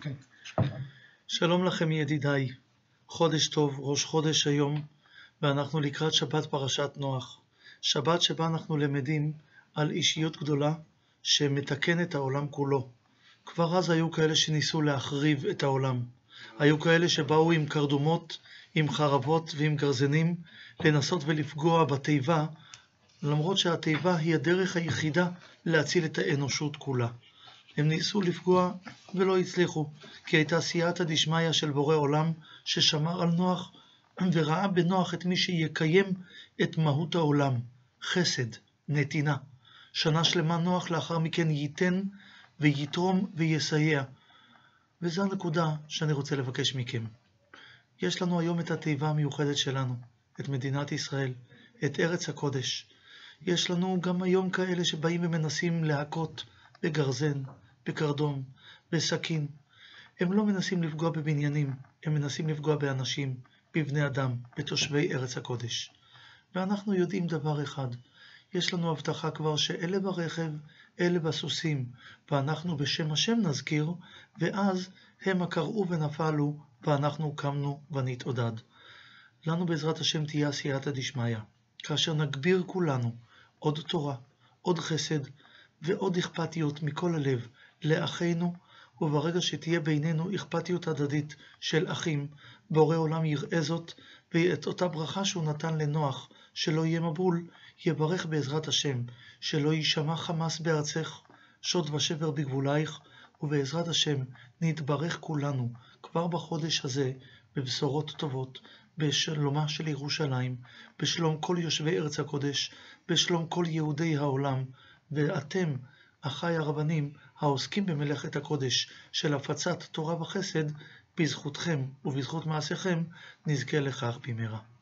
אוקיי. שלום לכם ידידיי, חודש טוב, ראש חודש היום, ואנחנו לקראת שבת פרשת נוח. שבת שבה אנחנו למדים על אישיות גדולה שמתקן את העולם כולו. כבר אז היו כאלה שניסו להחריב את העולם. היו כאלה שבאו עם קרדומות, עם חרבות ועם גרזנים, לנסות ולפגוע בתיבה, למרות שהתיבה היא הדרך היחידה להציל את האנושות כולה. הם ניסו לפגוע ולא הצליחו, כי הייתה סייעתא דשמיא של בורא עולם ששמר על נוח וראה בנוח את מי שיקיים את מהות העולם, חסד, נתינה. שנה שלמה נוח לאחר מכן ייתן ויתרום ויסייע. וזו הנקודה שאני רוצה לבקש מכם. יש לנו היום את התיבה המיוחדת שלנו, את מדינת ישראל, את ארץ הקודש. יש לנו גם היום כאלה שבאים ומנסים להכות בגרזן, בקרדום, בסכין. הם לא מנסים לפגוע בבניינים, הם מנסים לפגוע באנשים, בבני אדם, בתושבי ארץ הקודש. ואנחנו יודעים דבר אחד, יש לנו הבטחה כבר שאלה ברכב, אלה בסוסים, ואנחנו בשם השם נזכיר, ואז הם הקראו ונפלו, ואנחנו קמנו ונתעודד. לנו בעזרת השם תהיה סייעתא דשמיא, כאשר נגביר כולנו עוד תורה, עוד חסד ועוד אכפתיות מכל הלב לאחינו, וברגע שתהיה בינינו אכפתיות הדדית של אחים, בורא עולם יראה זאת, ואת אותה ברכה שהוא נתן לנוח, שלא יהיה מבול, יברך בעזרת השם, שלא יישמע חמס בארצך, שוד ושבר בגבולייך, ובעזרת השם נתברך כולנו כבר בחודש הזה בבשורות טובות, בשלומה של ירושלים, בשלום כל יושבי ארץ הקודש, בשלום כל יהודי העולם, ואתם, אחיי הרבנים, העוסקים במלאכת הקודש של הפצת תורה וחסד, בזכותכם ובזכות מעשיכם נזכה לכך במהרה.